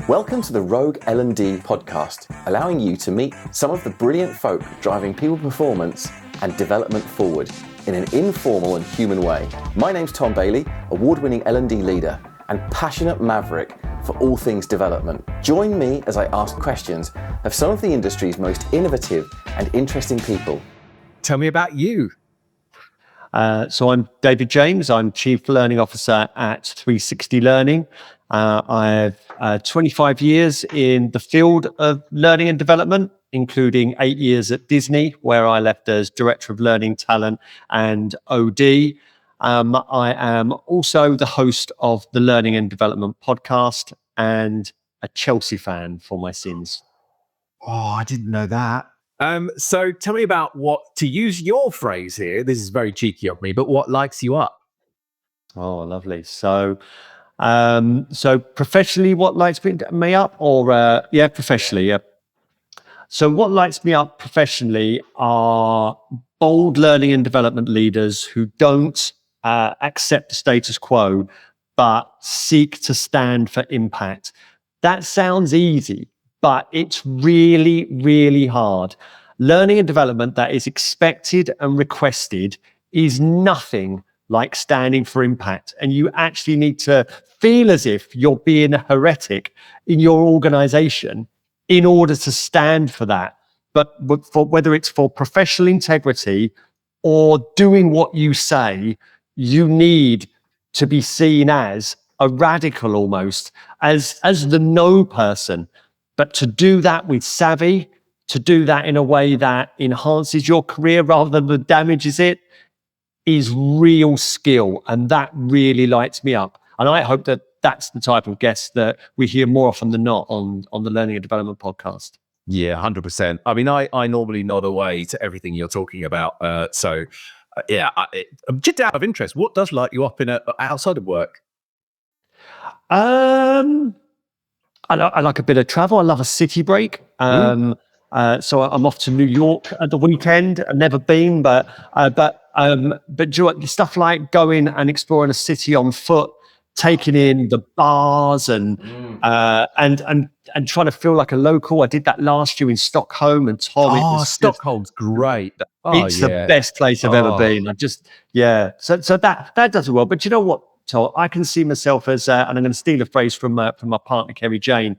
Welcome to the Rogue L&D podcast, allowing you to meet some of the brilliant folk driving people performance and development forward in an informal and human way. My name's Tom Bailey, award-winning L&D leader and passionate maverick for all things development. Join me as I ask questions of some of the industry's most innovative and interesting people. Tell me about you. So I'm David James. I'm Chief Learning Officer at 360 Learning. I have 25 years in the field of learning and development, including 8 years at Disney, where I left as Director of Learning, Talent and OD. I am also the host of the Learning and Development podcast and a Chelsea fan for my sins. Oh, I didn't know that. So tell me about what, to use your phrase here, this is very cheeky of me, but what lights you up? Oh, lovely. So professionally, what lights me up, or professionally, yeah. So what lights me up professionally are bold learning and development leaders who don't accept the status quo, but seek to stand for impact. That sounds easy, but it's really, really hard. Learning and development that is expected and requested is nothing like standing for impact. And you actually need to feel as if you're being a heretic in your organization in order to stand for that. But for whether it's for professional integrity or doing what you say, you need to be seen as a radical almost, as the no person. But to do that with savvy, to do that in a way that enhances your career rather than damages it, is real skill. And that really lights me up. And I hope that that's the type of guest that we hear more often than not on the Learning and Development podcast. Yeah, 100%. I mean, I normally nod away to everything you're talking about. Just out of interest, what does light you up outside of work? I like a bit of travel. I love a city break. So I'm off to New York at the weekend. I've never been, but do you know what, stuff like going and exploring a city on foot, taking in the bars and trying to feel like a local. I did that last year in Stockholm, and Tom. Stockholm's great. It's the best place I've ever been. So that does it well. But you know what, Tom? I can see myself as, and I'm going to steal a phrase from my partner Kerry Jane.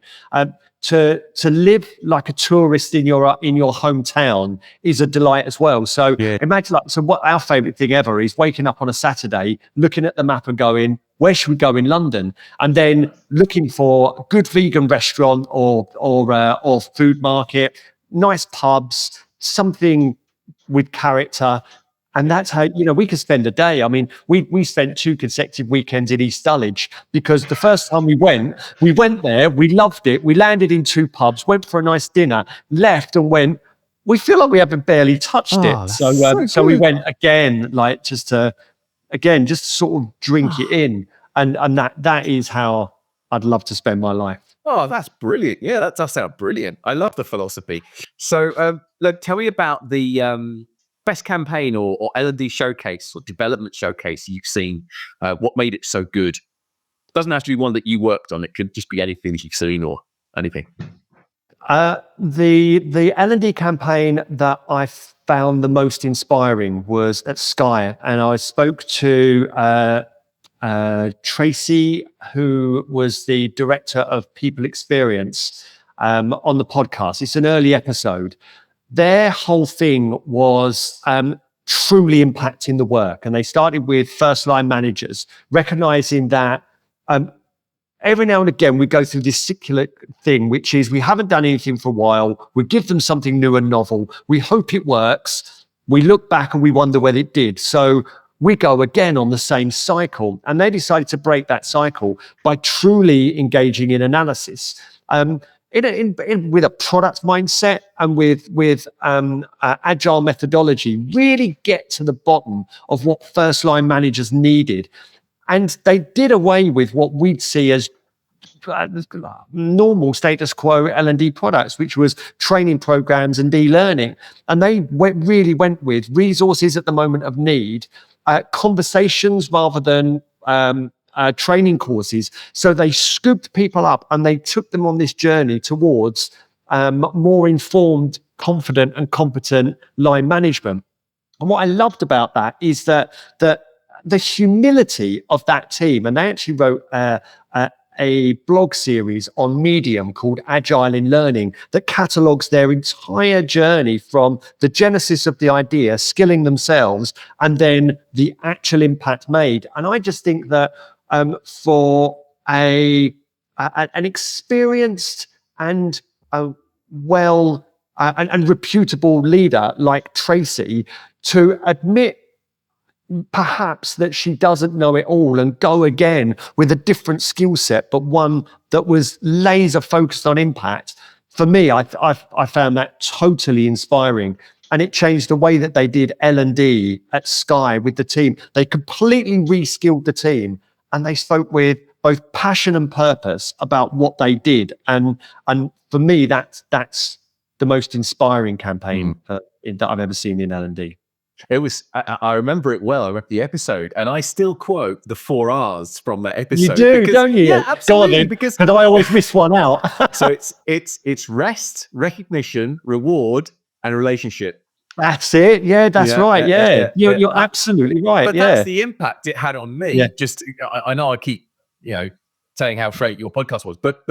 To live like a tourist in your hometown is a delight as well. So imagine what our favourite thing ever is waking up on a Saturday, looking at the map and going, where should we go in London? And then looking for a good vegan restaurant or food market, nice pubs, something with character. And that's how, we could spend a day. I mean, we spent 2 consecutive weekends in East Dulwich because the first time we went there, we loved it. We landed in 2 pubs, went for a nice dinner, left and went, we feel like we haven't barely touched it. So we went again, like just to sort of drink it in. And that is how I'd love to spend my life. Oh, that's brilliant. Yeah, that does sound brilliant. I love the philosophy. So tell me about the best campaign or L&D showcase or development showcase you've seen. What made it so good? It doesn't have to be one that you worked on. It could just be anything that you've seen or anything. The L&D campaign that I found the most inspiring was at Sky, and I spoke to Tracy, who was the director of People Experience, on the podcast. It's an early episode. Their whole thing was truly impacting the work. And they started with first line managers, recognizing that every now and again we go through this circular thing, which is we haven't done anything for a while. We give them something new and novel. We hope it works. We look back and we wonder whether it did. So we go again on the same cycle. And they decided to break that cycle by truly engaging in analysis. With a product mindset and with agile methodology, really get to the bottom of what first line managers needed. And they did away with what we'd see as normal status quo L&D products, which was training programs and e-learning. And they really went with resources at the moment of need, conversations rather than training courses. So they scooped people up and they took them on this journey towards more informed, confident, and competent line management. And what I loved about that is that the humility of that team, and they actually wrote a blog series on Medium called Agile in Learning that catalogues their entire journey from the genesis of the idea, skilling themselves, and then the actual impact made. And I just think that for an experienced and and reputable leader like Tracy to admit perhaps that she doesn't know it all and go again with a different skill set, but one that was laser focused on impact. For me, I found that totally inspiring. And it changed the way that they did L&D at Sky with the team. They completely re-skilled the team and they spoke with both passion and purpose about what they did. And for me, that's the most inspiring campaign that I've ever seen in L&D. It was, I remember it well. I remember the episode, and I still quote the 4 R's from that episode. You do, don't you? Yeah, absolutely. Go on, because I always miss one out. So it's rest, recognition, reward, and relationship. That's it. Yeah, that's right. Yeah. You're absolutely right. But that's the impact it had on me. Yeah. Just, I know I keep, saying how great your podcast was, but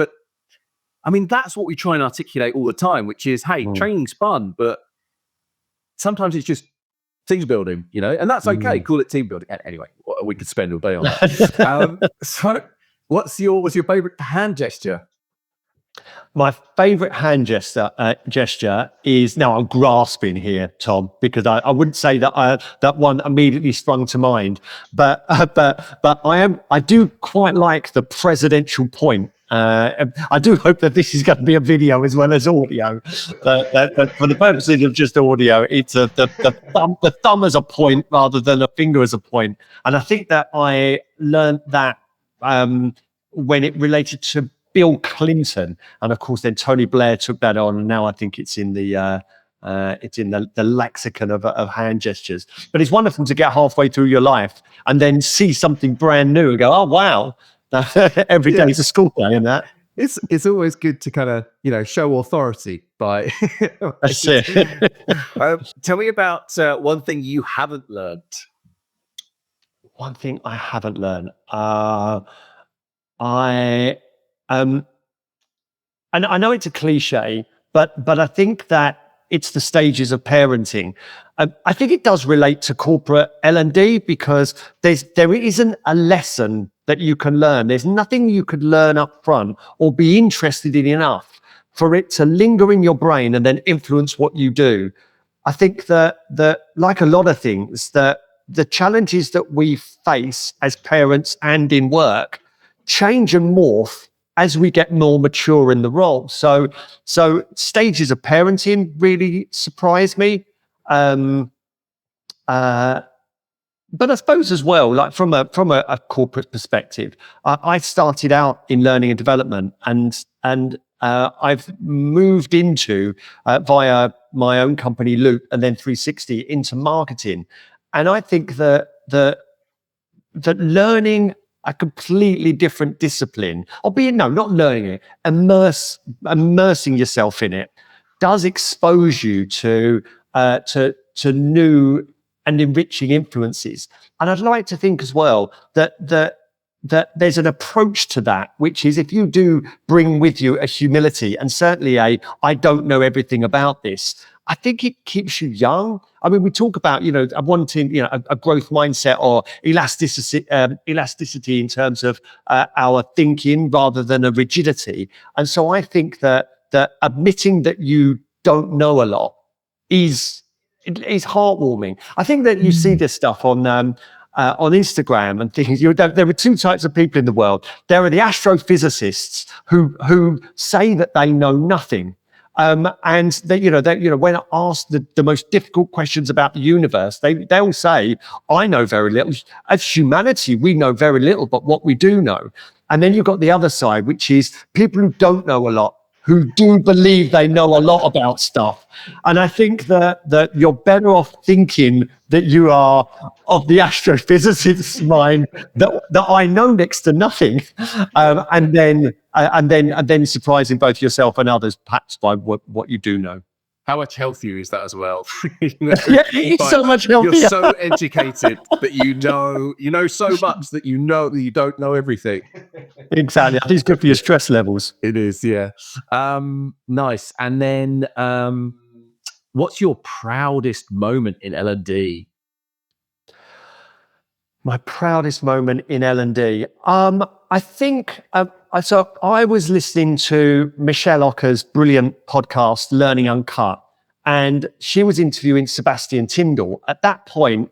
I mean, that's what we try and articulate all the time, which is, hey, training's fun, but sometimes it's just team building, and that's okay. Call it team building. Anyway, we could spend all day on that. So what's your favorite hand gesture? My favorite hand gesture is, now I'm grasping here, Tom, because I wouldn't say that that one immediately sprung to mind, but I do quite like the presidential point. I do hope that this is going to be a video as well as audio, but for the purposes of just audio, it's the thumb as a point rather than a finger as a point. And I think that I learned that when it related to Bill Clinton, and of course then Tony Blair took that on, and now I think it's in the lexicon of hand gestures. But it's wonderful to get halfway through your life and then see something brand new and go, oh wow, every day is a school day, and that. It's always good to kind of show authority by. That's it. Tell me about one thing you haven't learned. One thing I haven't learned. And I know it's a cliche, but I think that it's the stages of parenting. I think it does relate to corporate L&D because there isn't a lesson that you can learn. There's nothing you could learn up front or be interested in enough for it to linger in your brain and then influence what you do. I think that like a lot of things, that the challenges that we face as parents and in work change and morph as we get more mature in the role. So stages of parenting really surprised me. But I suppose as well, like from a corporate perspective, I started out in learning and development, and I've moved into via my own company Loop and then 360 into marketing. And I think that learning a completely different discipline, albeit not learning it, immersing yourself in it, does expose you to new and enriching influences. And I'd like to think as well that there's an approach to that, which is, if you do bring with you a humility and certainly I don't know everything about this, I think it keeps you young. I mean, we talk about, wanting, a growth mindset or elasticity in terms of our thinking rather than a rigidity. And so I think that admitting that you don't know a lot is heartwarming. I think that you see this stuff on Instagram and things. There are two types of people in the world. There are the astrophysicists who say that they know nothing. And they, when asked the most difficult questions about the universe, they'll say, I know very little. As humanity, we know very little, but what we do know. And then you've got the other side, which is people who don't know a lot, who do believe they know a lot about stuff. And I think that you're better off thinking that you are of the astrophysicist's mind that I know next to nothing, and then surprising both yourself and others perhaps by what you do know. How much healthier is that as well? Yeah, it's so much healthier. You're so educated that you know so much that you know that you don't know everything. Exactly. I think it's good for your stress levels. It is, yeah. Nice. And then what's your proudest moment in L&D? My proudest moment in L&D. I think, so I was listening to Michelle Ocker's brilliant podcast, Learning Uncut, and she was interviewing Sebastian Tyndall. At that point,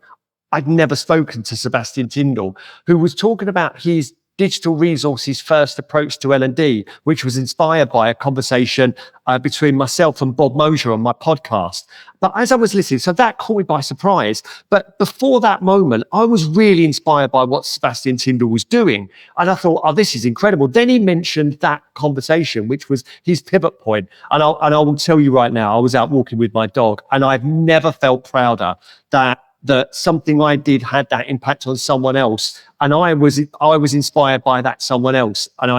I'd never spoken to Sebastian Tyndall, who was talking about his digital resources first approach to L&D, which was inspired by a conversation between myself and Bob Mosier on my podcast. But as I was listening, so that caught me by surprise. But before that moment, I was really inspired by what Sebastian Tyndall was doing. And I thought, oh, this is incredible. Then he mentioned that conversation, which was his pivot point. And I will tell you right now, I was out walking with my dog, and I've never felt prouder that something I did had that impact on someone else, and I was inspired by that someone else, and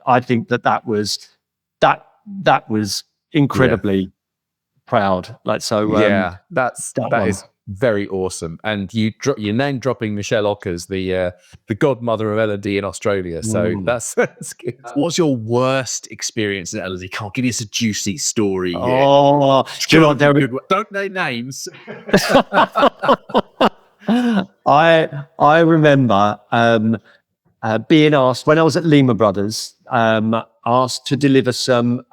I think that was incredibly proud. Like, so yeah, that is very awesome. And you're name dropping Michelle Ockers, the godmother of L&D in Australia. So that's good. What's your worst experience in L&D? Can't give us a juicy story. Oh, do you know what, don't name names. I remember being asked when I was at Lehman Brothers, asked to deliver some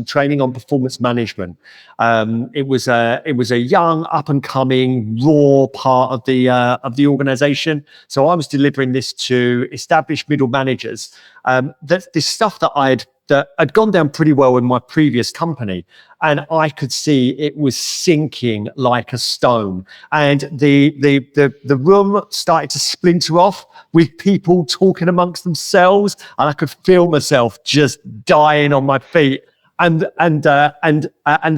training on performance management. It was a young, up and coming, raw part of the organization. So I was delivering this to established middle managers. This stuff that had gone down pretty well in my previous company, and I could see it was sinking like a stone. And the room started to splinter off with people talking amongst themselves, and I could feel myself just dying on my feet. And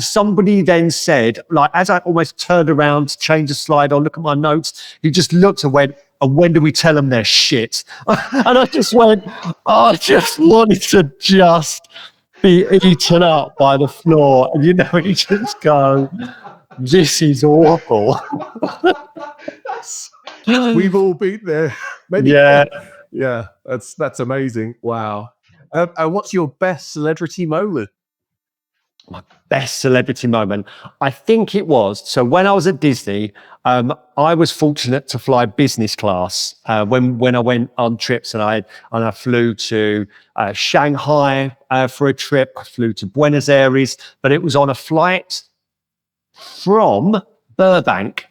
somebody then said, like, as I almost turned around to change a slide or look at my notes, he just looked and went, "And when do we tell them they're shit?" And I just went, I just wanted to just be eaten up by the floor. And, you just go, this is awful. We've all been there. Maybe. Yeah, that's amazing. Wow. And what's your best celebrity moment? My best celebrity moment, I think it was, so when I was at Disney, I was fortunate to fly business class when I went on trips, and I flew to Shanghai for a trip. I flew to Buenos Aires, but it was on a flight from Burbank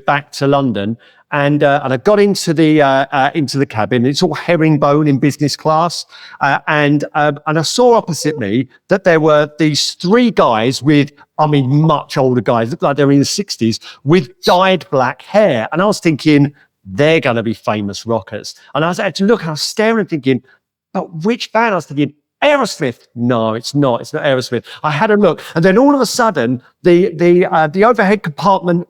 back to London. And I got into the cabin. It's all herringbone in business class, and I saw opposite me that there were these three guys with, much older guys, looked like they were in the 60s, with dyed black hair. And I was thinking, they're going to be famous rockers. And I had to look, and I was staring, thinking, but which band? I was thinking, Aerosmith. No, it's not. It's not Aerosmith. I had a look, and then all of a sudden, the overhead compartment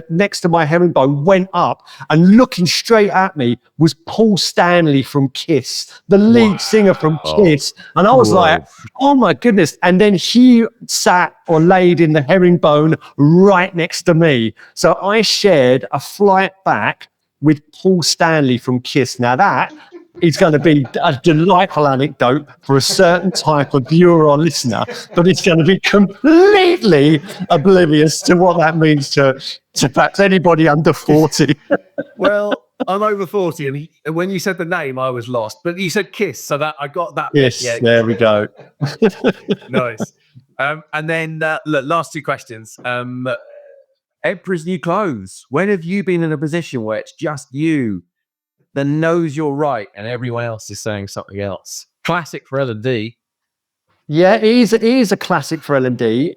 next to my herringbone went up, and looking straight at me was Paul Stanley from Kiss, the lead singer from Kiss. And I was like, oh my goodness. And then he sat or laid in the herringbone right next to me. So I shared a flight back with Paul Stanley from Kiss. Now that is going to be a delightful anecdote for a certain type of viewer or listener, but it's going to be completely oblivious to what that means to perhaps anybody under 40. Well, I'm over 40, and when you said the name, I was lost. But you said Kiss, so that I got that. Yes, yeah. There we go. Nice. And then look, last two questions. Emperor's New Clothes. When have you been in a position where it's just you that knows you're right and everyone else is saying something else? Classic for L&D. Yeah, it is a classic for L&D.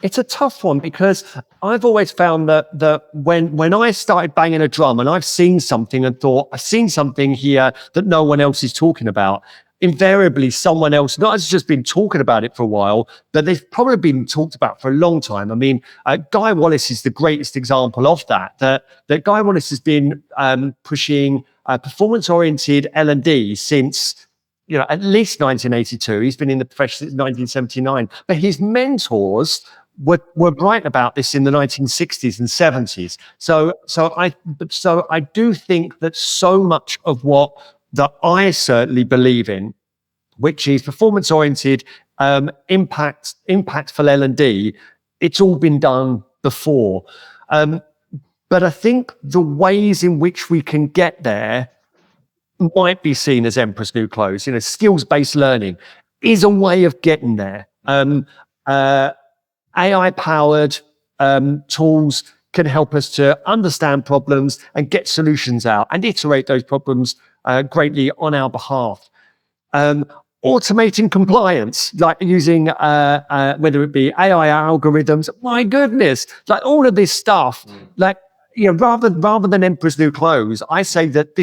It's a tough one, because I've always found that when I started banging a drum and I've seen something and thought, I've seen something here that no one else is talking about, invariably someone else not has just been talking about it for a while, but they've probably been talked about for a long time. I mean, Guy Wallace is the greatest example of that. That Guy Wallace has been pushing performance-oriented L&D since at least 1982. He's been in the profession since 1979. But his mentors were writing about this in the 1960s and 70s. So I do think that so much of what that I certainly believe in, which is performance-oriented, impactful L&D, it's all been done before. But I think the ways in which we can get there might be seen as Emperor's New Clothes. Skills-based learning is a way of getting there. AI-powered tools can help us to understand problems and get solutions out and iterate those problems greatly on our behalf. Automating compliance, like using whether it be AI algorithms, my goodness, like all of this stuff, rather than Emperor's New Clothes, I say that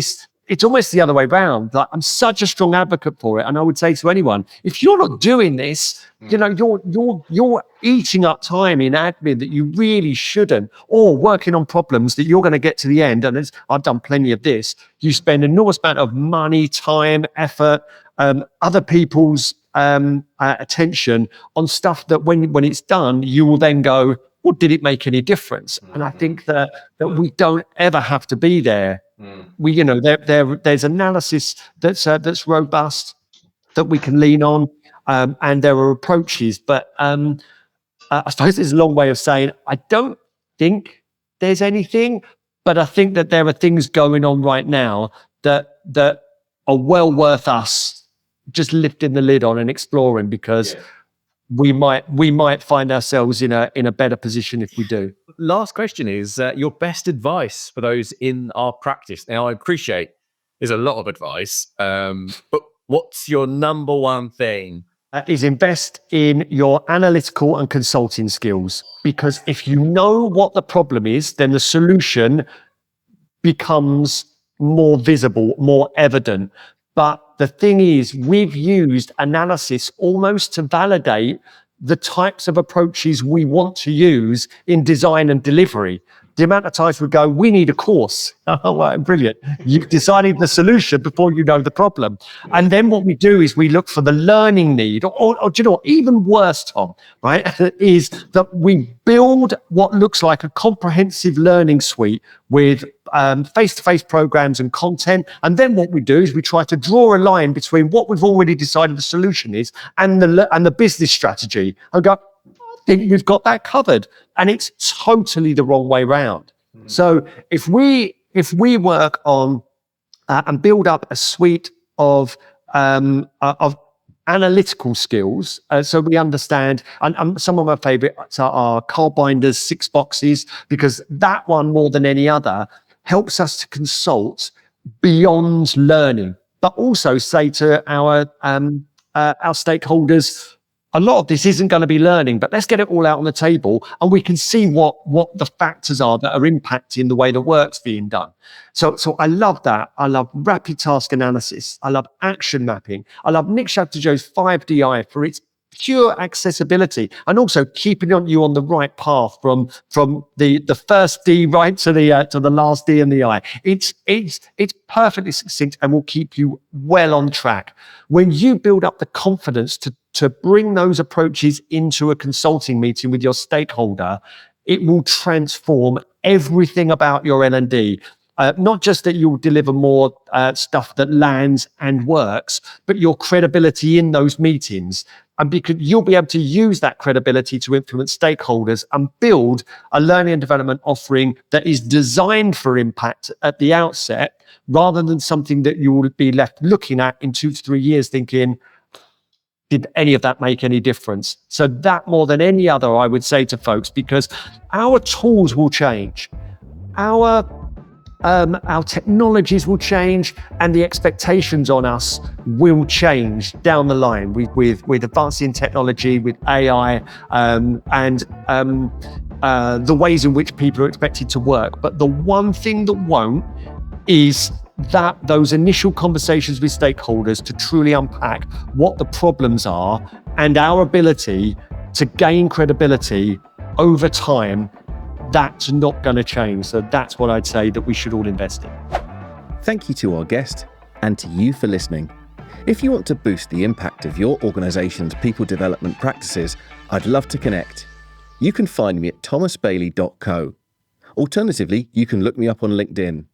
it's almost the other way around. Like, I'm such a strong advocate for it, and I would say to anyone, if you're not doing this, you're eating up time in admin that you really shouldn't, or working on problems that you're going to get to the end. And I've done plenty of this. You spend an enormous amount of money, time, effort, other people's attention on stuff that when it's done, you will then go, well, did it make any difference? And I think that we don't ever have to be there. There's analysis that's robust that we can lean on, and there are approaches. But I suppose it's a long way of saying I don't think there's anything, but I think that there are things going on right now that are well worth us just lifting the lid on and exploring, because we might find ourselves in a better position if we do. Last question is your best advice for those in our practice. Now, I appreciate there's a lot of advice, but what's your number one thing? Is invest in your analytical and consulting skills, because if you know what the problem is, then the solution becomes more visible, more evident. But the thing is, we've used analysis almost to validate the types of approaches we want to use in design and delivery. The amount of times we go, we need a course. Oh, wow, brilliant. You've decided the solution before you know the problem. And then what we do is we look for the learning need, or do you know what, even worse, Tom, right, is that we build what looks like a comprehensive learning suite with face-to-face programs and content. And then what we do is we try to draw a line between what we've already decided the solution is and the business strategy. And go, I think we've got that covered. And it's totally the wrong way round. Mm-hmm. So if we work on and build up a suite of analytical skills, so we understand, and some of my favorites are card binders, 6 boxes, because that one more than any other helps us to consult beyond learning, but also say to our stakeholders, a lot of this isn't going to be learning, but let's get it all out on the table, and we can see what the factors are that are impacting the way the work's being done. So I love that. I love rapid task analysis. I love action mapping. I love Nick Shabtajoe's 5DI for its pure accessibility, and also keeping you on the right path from the first D right to the last D in the I. It's perfectly succinct and will keep you well on track. When you build up the confidence to bring those approaches into a consulting meeting with your stakeholder, it will transform everything about your L&D. Not just that you'll deliver more stuff that lands and works, but your credibility in those meetings. And because you'll be able to use that credibility to influence stakeholders and build a learning and development offering that is designed for impact at the outset, rather than something that you will be left looking at in 2 to 3 years thinking, did any of that make any difference? So that more than any other, I would say to folks, because our tools will change. Our technologies will change, and the expectations on us will change down the line with advancing technology, with AI, and the ways in which people are expected to work. But the one thing that won't is those initial conversations with stakeholders to truly unpack what the problems are and our ability to gain credibility over time, that's not going to change. So that's what I'd say that we should all invest in. Thank you to our guest and to you for listening. If you want to boost the impact of your organisation's people development practices, I'd love to connect. You can find me at thomasbailey.co. Alternatively, you can look me up on LinkedIn.